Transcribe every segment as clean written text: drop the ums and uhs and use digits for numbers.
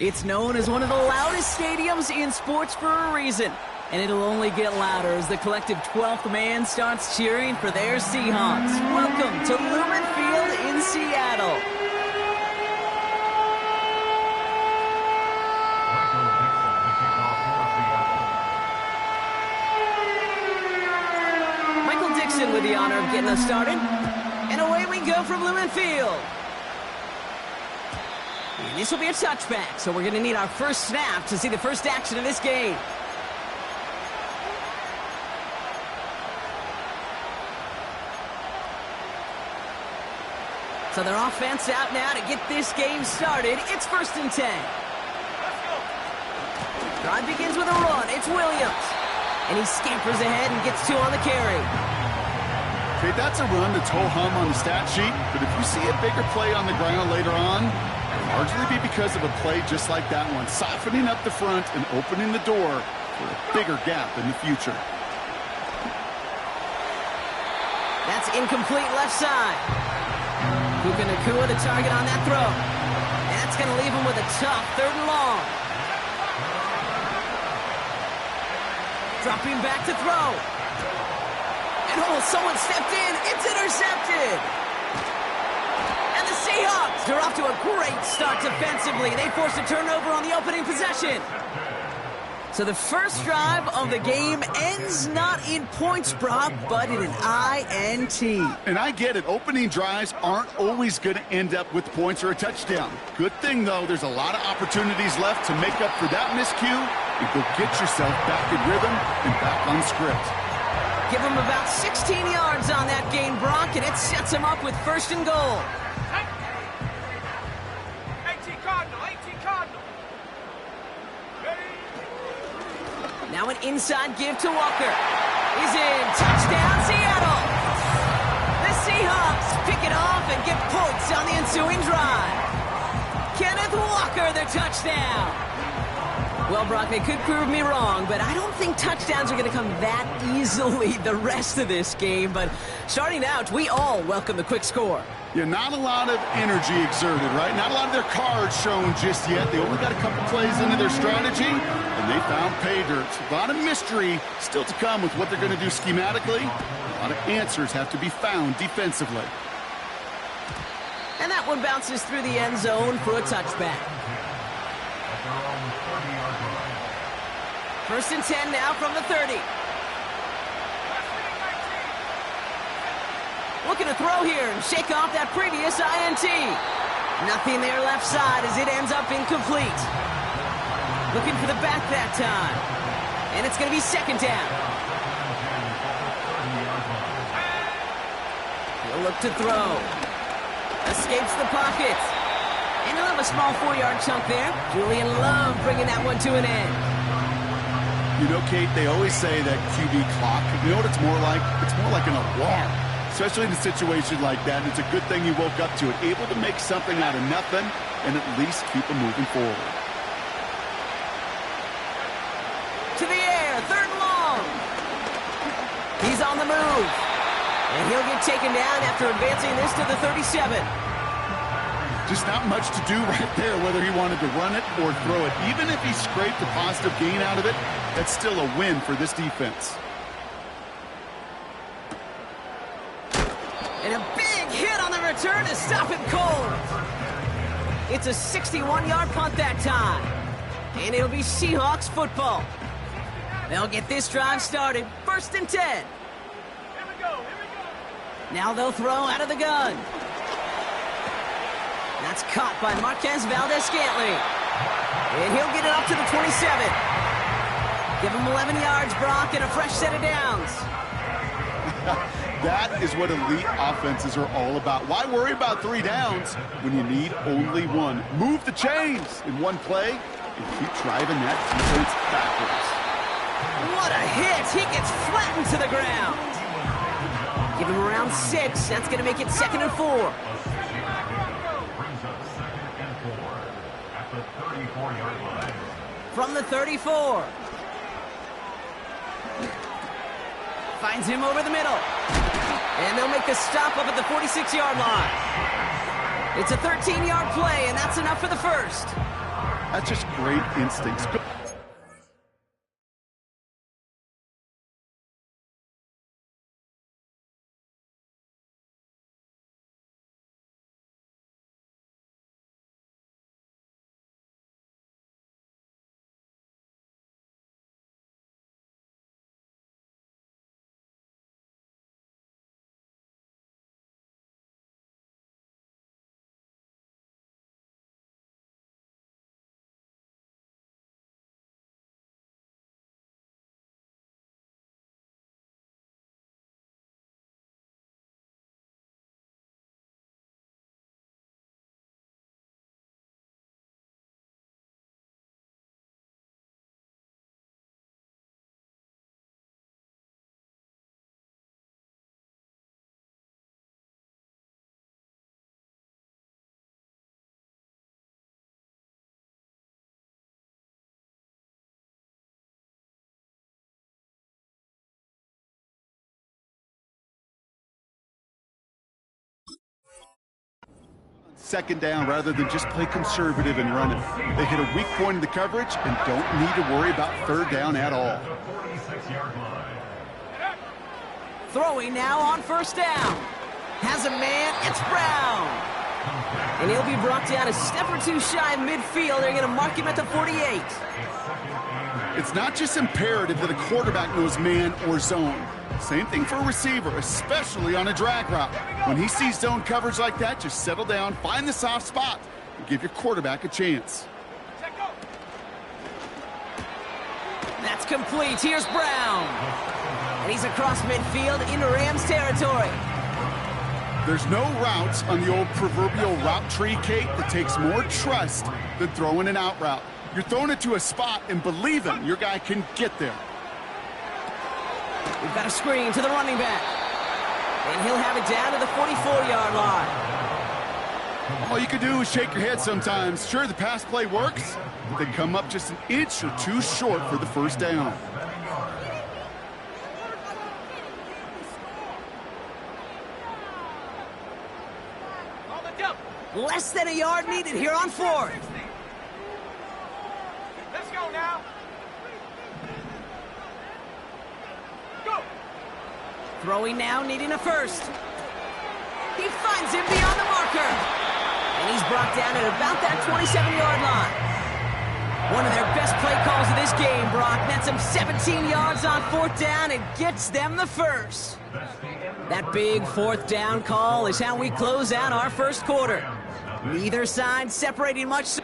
It's known as one of the loudest stadiums in sports for a reason. And it'll only get louder as the collective 12th man starts cheering for their Seahawks. Welcome to Lumen Field in Seattle. Michael Dixon with the honor of getting us started. And away we go from Lumen Field. And this will be a touchback, so we're going to need our first snap to see the first action of this game. So their offense out now to get this game started. It's 1st and 10. Drive begins with a run. It's Williams. And he scampers ahead and gets 2 on the carry. Okay, that's a run that's ho-hum on the stat sheet, but if you see a bigger play on the ground later on, it'll largely be because of a play just like that one, softening up the front and opening the door for a bigger gap in the future. That's incomplete left side. Puka Nacua the target on that throw. And that's going to leave him with a tough 3rd and long. Dropping back to throw. And someone stepped in. It's intercepted. And the Seahawks, they're off to a great start defensively. They forced a turnover on the opening possession. So the first drive of the game ends not in points, Brock, but in an INT. And I get it. Opening drives aren't always going to end up with points or a touchdown. Good thing, though, there's a lot of opportunities left to make up for that miscue and go get yourself back in rhythm and back on script. Give him about 16 yards on that gain, Brock, and it sets him up with 1st and goal. 18 Cardinal. Now an inside give to Walker. He's in. Touchdown, Seattle. The Seahawks pick it off and get points on the ensuing drive. Kenneth Walker, the touchdown. Well, Brock, they could prove me wrong, but I don't think touchdowns are going to come that easily the rest of this game. But starting out, we all welcome the quick score. Yeah, not a lot of energy exerted, right? Not a lot of their cards shown just yet. They only got a couple plays into their strategy, and they found pay dirt. A lot of mystery still to come with what they're going to do schematically. A lot of answers have to be found defensively. And that one bounces through the end zone for a touchback. 1st and 10 now from the 30. Looking to throw here and shake off that previous INT. Nothing there left side as it ends up incomplete. Looking for the back that time. And it's going to be 2nd down. He'll look to throw. Escapes the pocket. And he'll have a small 4-yard chunk there. Julian Love bringing that one to an end. You know, Kate, they always say that QB clock, you know what it's more like? It's more like an alarm, especially in a situation like that. It's a good thing you woke up to it, able to make something out of nothing and at least keep them moving forward. To the air, 3rd and long. He's on the move. And he'll get taken down after advancing this to the 37. Just not much to do right there, whether he wanted to run it or throw it. Even if he scraped a positive gain out of it, that's still a win for this defense. And a big hit on the return to stop him cold. It's a 61-yard punt that time. And it'll be Seahawks football. They'll get this drive started. 1st and 10. Here we go. Now they'll throw out of the gun. That's caught by Marquez Valdez-Scantling. And he'll get it up to the 27. Give him 11 yards, Brock, and a fresh set of downs. That is what elite offenses are all about. Why worry about 3 downs when you need only 1? Move the chains in one play and keep driving that defense backwards. What a hit! He gets flattened to the ground. Give him around 6. That's going to make it 2nd and 4. From the 34. Finds him over the middle. And they'll make the stop up at the 46-yard line. It's a 13-yard play, and that's enough for the first. That's just great instincts. Second down rather than just play conservative and run it. They hit a weak point in the coverage and don't need to worry about third down at all. Throwing now on first down. Has a man, it's Brown. And he'll be brought down a step or two shy of midfield. They're going to mark him at the 48. It's not just imperative that a quarterback knows man or zone. Same thing for a receiver, especially on a drag route. When he sees zone coverage like that, just settle down, find the soft spot, and give your quarterback a chance. That's complete. Here's Brown. And he's across midfield into Rams territory. There's no routes on the old proverbial route tree, Kate, that takes more trust than throwing an out route. You're throwing it to a spot and believing your guy can get there. We've got a screen to the running back. And he'll have it down to the 44-yard line. All you can do is shake your head sometimes. Sure, the pass play works, but they come up just an inch or two short for the first down. Less than a yard needed here on fourth. Let's go now. Go. Throwing now, needing a first. He finds him beyond the marker. And he's brought down at about that 27-yard line. One of their best play calls of this game, Brock. Nets them 17 yards on fourth down and gets them the first. That big fourth down call is how we close out our first quarter. Neither side separating much.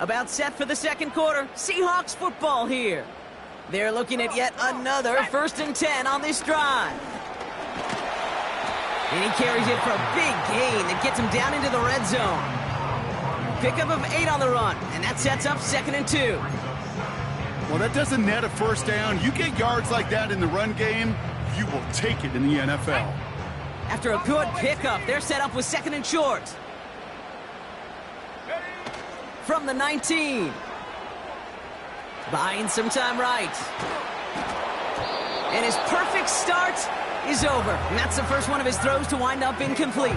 About set for the second quarter. Seahawks football here. They're looking at yet another 1st and 10 on this drive. And he carries it for a big gain that gets him down into the red zone. Pickup of 8 on the run, and that sets up 2nd and 2. Well, that doesn't net a first down. You get yards like that in the run game, you will take it in the NFL. After a good pickup, they're set up with 2nd and short. From the 19. Buying some time right. And his perfect start is over. And that's the first one of his throws to wind up incomplete.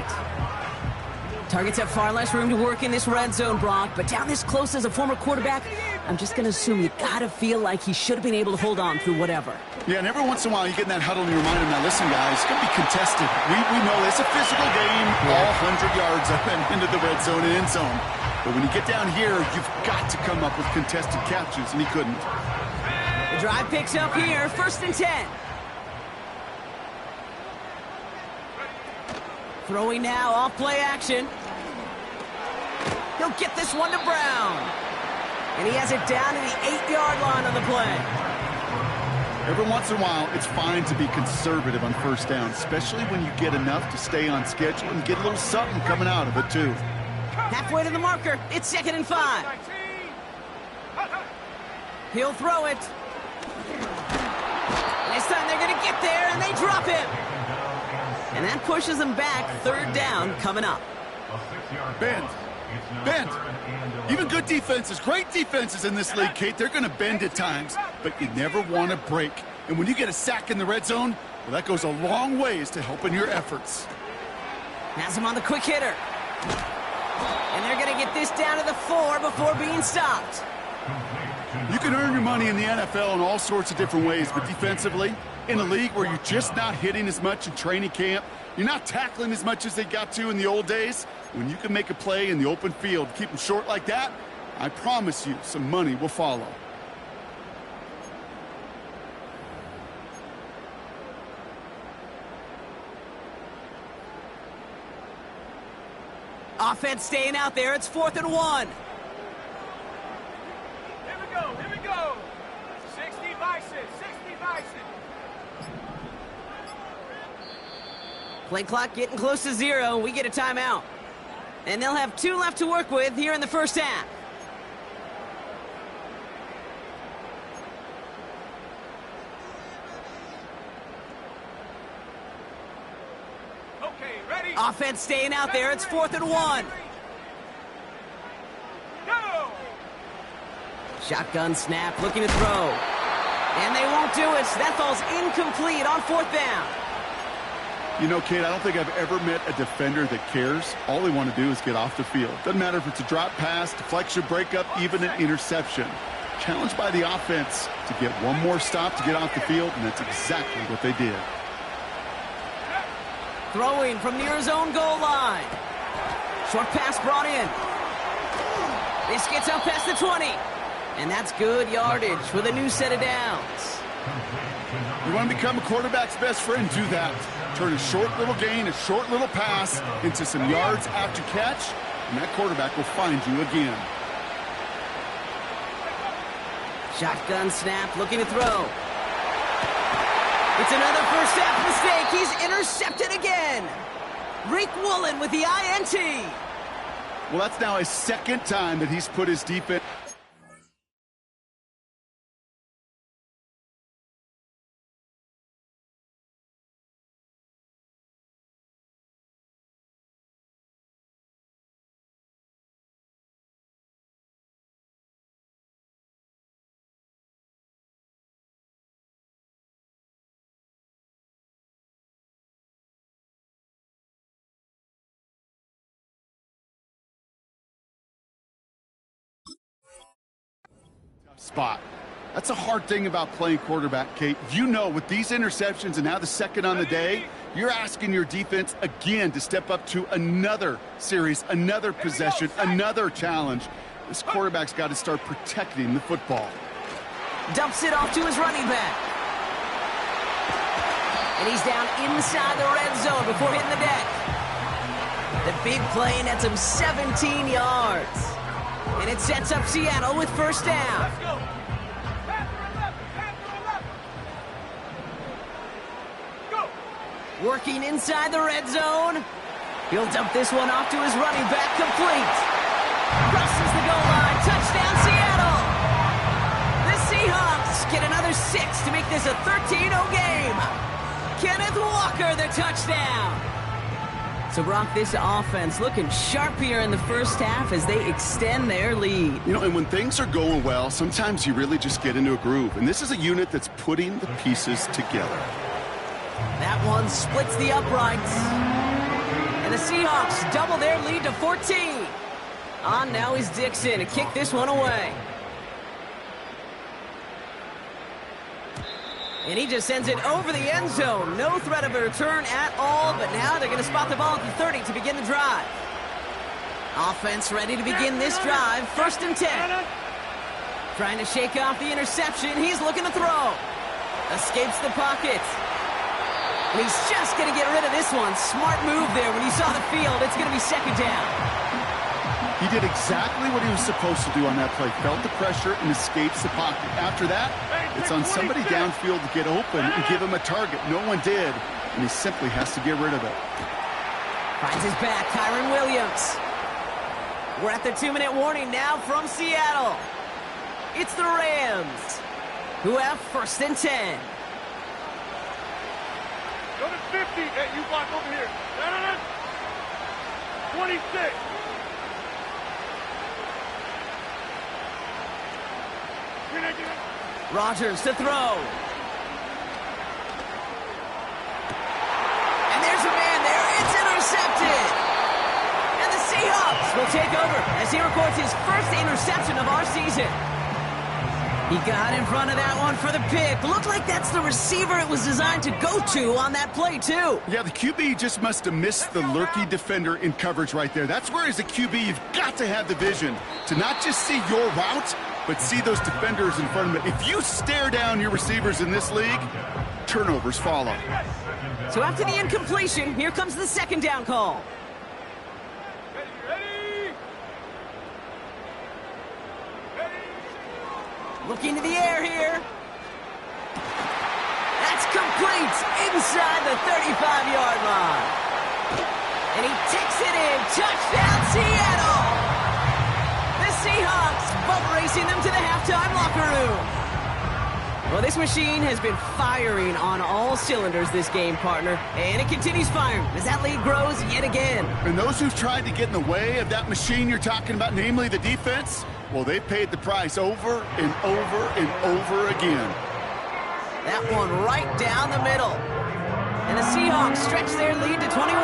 Targets have far less room to work in this red zone, Brock. But down this close as a former quarterback, I'm just going to assume you got to feel like he should have been able to hold on through whatever. Yeah, and every once in a while you get in that huddle and you remind him, now listen, guys, it's going to be contested. We know it's a physical game, all 100 yards up and into the red zone and end zone. But when you get down here, you've got to come up with contested catches, and he couldn't. The drive picks up here, 1st and 10. Throwing now, off play action. He'll get this one to Brown. And he has it down to the 8-yard line on the play. Every once in a while, it's fine to be conservative on first down, especially when you get enough to stay on schedule and get a little something coming out of it, too. Halfway to the marker, it's 2nd and 5. He'll throw it. And this time they're going to get there, and they drop him. And that pushes them back. Third down coming up. Bend. Bend. Even good defenses, great defenses in this league, Kate, they're going to bend at times, but you never want to break. And when you get a sack in the red zone, well, that goes a long ways to helping your efforts. Has him on the quick hitter. And they're going to get this down to the 4 before being stopped. You can earn your money in the NFL in all sorts of different ways, but defensively, in a league where you're just not hitting as much in training camp, you're not tackling as much as they got to in the old days, when you can make a play in the open field, keep them short like that, I promise you some money will follow. Offense staying out there. It's 4th and 1. Here we go, here we go. 60 Bison, 60 Bison. Play clock getting close to 0. We get a timeout. And they'll have 2 left to work with here in the first half. Okay, ready? Offense staying out there. It's 4th and 1. Go! Shotgun snap, looking to throw. And they won't do it. That falls incomplete on 4th down. You know, Kate, I don't think I've ever met a defender that cares. All they want to do is get off the field. Doesn't matter if it's a drop pass, deflection, breakup, even an interception. Challenged by the offense to get one more stop to get off the field, and that's exactly what they did. Throwing from near his own goal line. Short pass brought in. This gets up past the 20. And that's good yardage with a new set of downs. You want to become a quarterback's best friend, do that. Turn a short little gain, a short little pass into some yards after catch, and that quarterback will find you again. Shotgun snap, looking to throw. It's another first half mistake. He's intercepted again. Reek Woolen with the INT. Well, that's now his second time that he's put his defense. Spot. That's a hard thing about playing quarterback, Kate. You know, with these interceptions and now the second on the day, you're asking your defense again to step up to another series, another possession, another challenge. This quarterback's got to start protecting the football. Dumps it off to his running back. And he's down inside the red zone before hitting the deck. The big play nets him 17 yards. And it sets up Seattle with first down. Let's go. Pass to 11. Go. Working inside the red zone. He'll dump this one off to his running back, complete. Crosses the goal line. Touchdown, Seattle. The Seahawks get another 6 to make this a 13-0 game. Kenneth Walker, the touchdown. So, Brock, this offense looking sharp here in the first half as they extend their lead. You know, and when things are going well, sometimes you really just get into a groove. And this is a unit that's putting the pieces together. That one splits the uprights. And the Seahawks double their lead to 14. On now is Dixon to kick this one away. And he just sends it over the end zone. No threat of a return at all, but now they're going to spot the ball at the 30 to begin the drive. Offense ready to begin this drive. 1st and 10. Trying to shake off the interception. He's looking to throw. Escapes the pocket. And he's just going to get rid of this one. Smart move there when he saw the field. It's going to be 2nd down. He did exactly what he was supposed to do on that play. Felt the pressure and escapes the pocket. After that, it's on somebody downfield to get open and give him a target. No one did, and he simply has to get rid of it. Finds his back, Kyron Williams. We're at the 2-minute warning now from Seattle. It's the Rams, who have 1st and 10. Go to 50. Hey, you block over here. 26. Rodgers to throw. And there's a man there. It's intercepted. And the Seahawks will take over as he records his first interception of our season. He got in front of that one for the pick. Looked like that's the receiver it was designed to go to on that play, too. Yeah, the QB just must have missed the lurky defender in coverage right there. That's where, as a QB, you've got to have the vision to not just see your route, but see those defenders in front of it. If you stare down your receivers in this league, turnovers follow. So after the incompletion, here comes the second down call. Looking to the air here. That's complete inside the 35-yard line. And he takes it in. Touchdown, Seattle. The Seahawks boat racing them to the halftime locker room. Well, this machine has been firing on all cylinders this game, partner. And it continues firing as that lead grows yet again. And those who've tried to get in the way of that machine you're talking about, namely the defense, well, they paid the price over and over and over again. That one right down the middle. And the Seahawks stretch their lead to 21.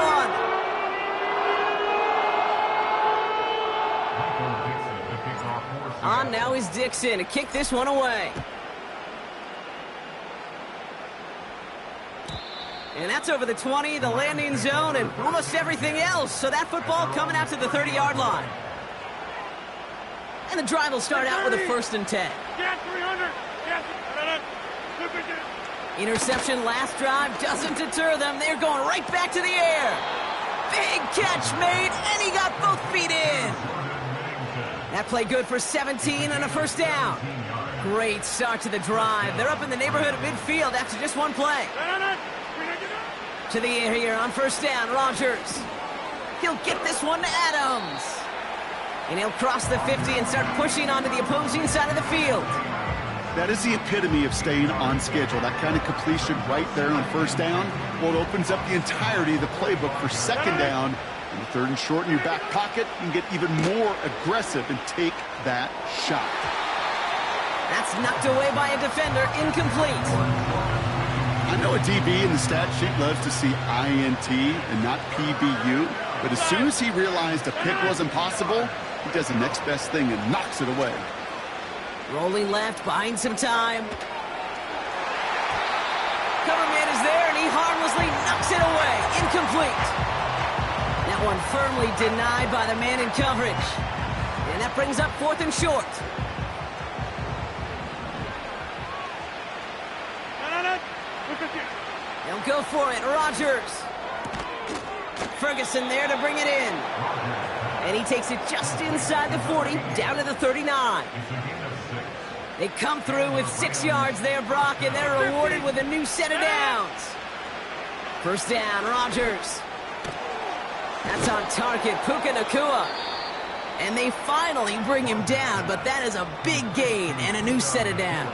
On now is Dixon to kick this one away. And that's over the 20, the landing zone, and almost everything else. So that football coming out to the 30-yard line. And the drive will start out with a 1st and 10. Interception last drive doesn't deter them. They're going right back to the air. Big catch made, and he got both feet in. That play good for 17 and a 1st down. Great start to the drive. They're up in the neighborhood of midfield after just one play. To the air here on 1st down, Rodgers. He'll get this one to Adams. And he'll cross the 50 and start pushing onto the opposing side of the field. That is the epitome of staying on schedule. That kind of completion right there on 1st down. Well, it opens up the entirety of the playbook for 2nd down. And the 3rd and short in your back pocket, you can get even more aggressive and take that shot. That's knocked away by a defender, incomplete. I know a DB in the stat sheet loves to see INT and not PBU, but as soon as he realized a pick wasn't possible, he does the next best thing and knocks it away. Rolling left, buying some time. Cover man is there, and he harmlessly knocks it away. Incomplete. That one firmly denied by the man in coverage. And that brings up 4th and short. They'll go for it. Rodgers. Ferguson there to bring it in. And he takes it just inside the 40, down to the 39. They come through with 6 yards there, Brock, and they're rewarded with a new set of downs. 1st down, Rodgers. That's on target, Puka Nacua. And they finally bring him down, but that is a big gain and a new set of downs.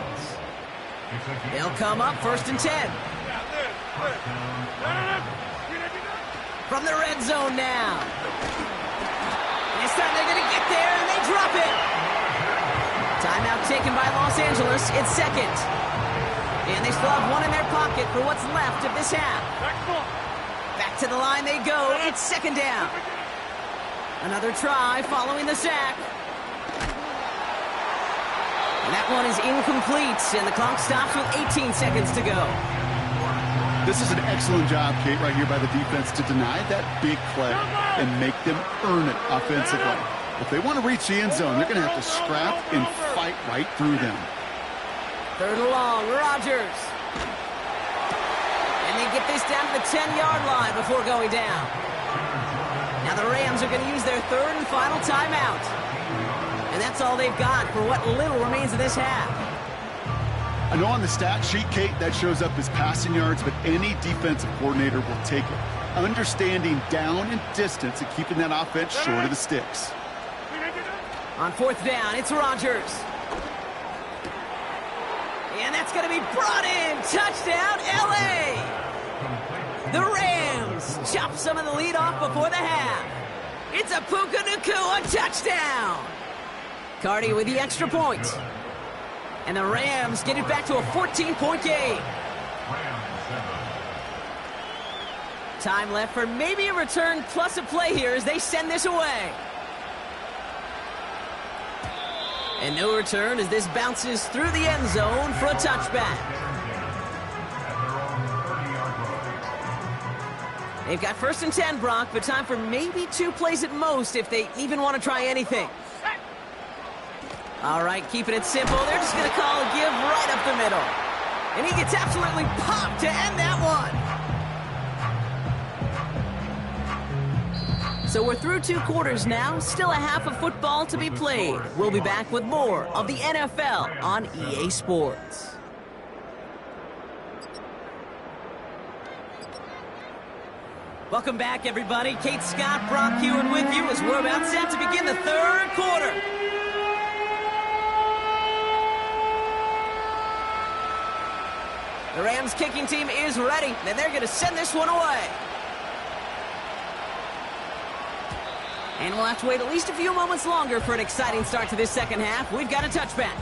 They'll come up 1st and 10. From the red zone now. And this time they're going to get there, and they drop it. Timeout taken by Los Angeles. It's 2nd. And they still have one in their pocket for what's left of this half. Back to the line they go. It's 2nd down. Another try following the sack. And that one is incomplete, and the clock stops with 18 seconds to go. This is an excellent job, Kate, right here by the defense to deny that big play and make them earn it offensively. If they want to reach the end zone, they're going to have to scrap and fight right through them. 3rd and long, Rodgers. And they get this down to the 10-yard line before going down. Now the Rams are going to use their 3rd and final timeout. And that's all they've got for what little remains of this half. I know on the stat sheet, Kate, that shows up as passing yards, but any defensive coordinator will take it. Understanding down and distance and keeping that offense short of the sticks. On 4th down, it's Rodgers. And that's going to be brought in. Touchdown, L.A. The Rams chop some of the lead off before the half. It's a Puka Nacua touchdown. Cardi with the extra point. And the Rams get it back to a 14-point game. Time left for maybe a return plus a play here as they send this away. And no return as this bounces through the end zone for a touchback. They've got 1st and 10, Brock, but time for maybe 2 plays at most if they even want to try anything. All right, keeping it simple. They're just going to call a give right up the middle. And he gets absolutely popped to end that one. So we're through 2 quarters now. Still a half of football to be played. We'll be back with more of the NFL on EA Sports. Welcome back, everybody. Kate Scott, Brock Heward with you as we're about set to begin the 3rd quarter. The Rams kicking team is ready, and they're going to send this one away. And we'll have to wait at least a few moments longer for an exciting start to this second half. We've got a touchback.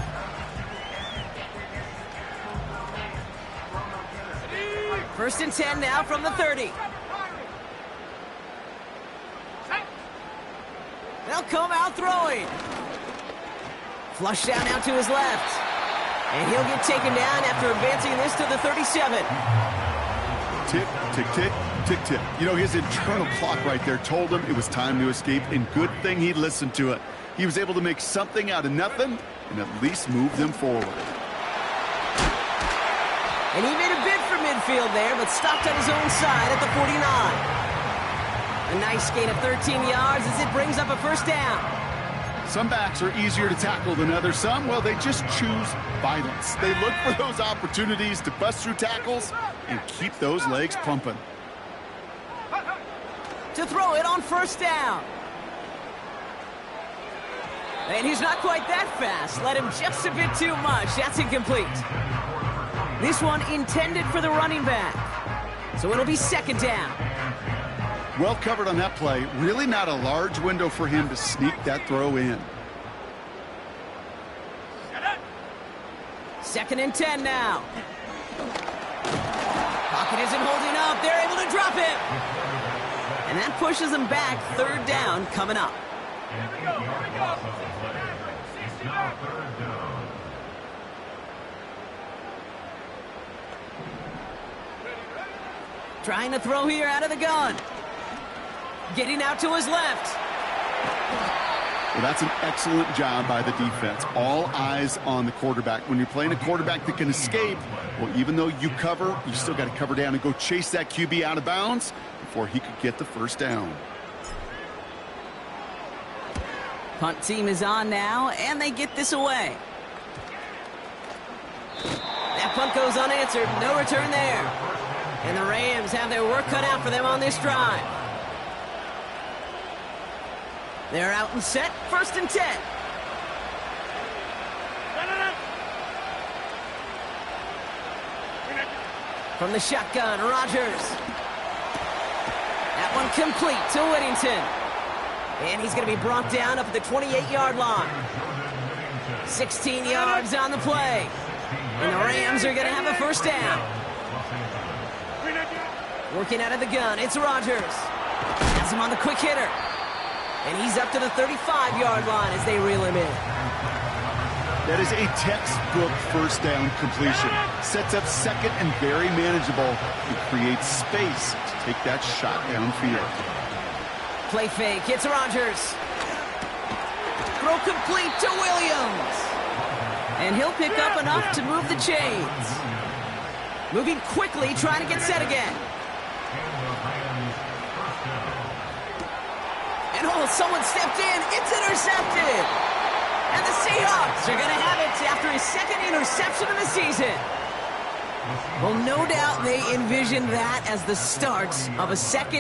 First and 10 now from the 30. They'll come out throwing. Flush down now to his left. And he'll get taken down after advancing this to the 37. Tick, tick, tick, tick, tick. You know, his internal clock right there told him it was time to escape, and good thing he listened to it. He was able to make something out of nothing and at least move them forward. And he made a bid for midfield there, but stopped on his own side at the 49. A nice gain of 13 yards as it brings up a 1st down. Some backs are easier to tackle than others. Some, well, they just choose violence. They look for those opportunities to bust through tackles and keep those legs pumping. To throw it on 1st down. And he's not quite that fast. Let him just a bit too much. That's incomplete. This one intended for the running back. So it'll be 2nd down. Well covered on that play. Really not a large window for him to sneak that throw in. 2nd and 10 now. Pocket isn't holding up. They're able to drop it. And that pushes them back. 3rd down coming up. Here we go. 60 back. Trying to throw here out of the gun. Getting out to his left. Well, that's an excellent job by the defense. All eyes on the quarterback. When you're playing a quarterback that can escape, well, even though you cover, you still got to cover down and go chase that QB out of bounds before he could get the 1st down. Punt team is on now, and they get this away. That punt goes unanswered. No return there. And the Rams have their work cut out for them on this drive. They're out and set. 1st and 10. From the shotgun, Rodgers. That one complete to Whittington. And he's going to be brought down up at the 28-yard line. 16 yards on the play. And the Rams are going to have a 1st down. Working out of the gun, it's Rodgers. Has him on the quick hitter. And he's up to the 35-yard line as they reel him in. That is a textbook 1st down completion. Sets up 2nd and very manageable. It creates space to take that shot downfield. Play fake, it's Rodgers. Throw complete to Williams. And he'll pick up enough to move the chains. Moving quickly, trying to get set again. And someone stepped in. It's intercepted. And the Seahawks are going to have it after his 2nd interception of the season. Well, no doubt they envisioned that as the start of a second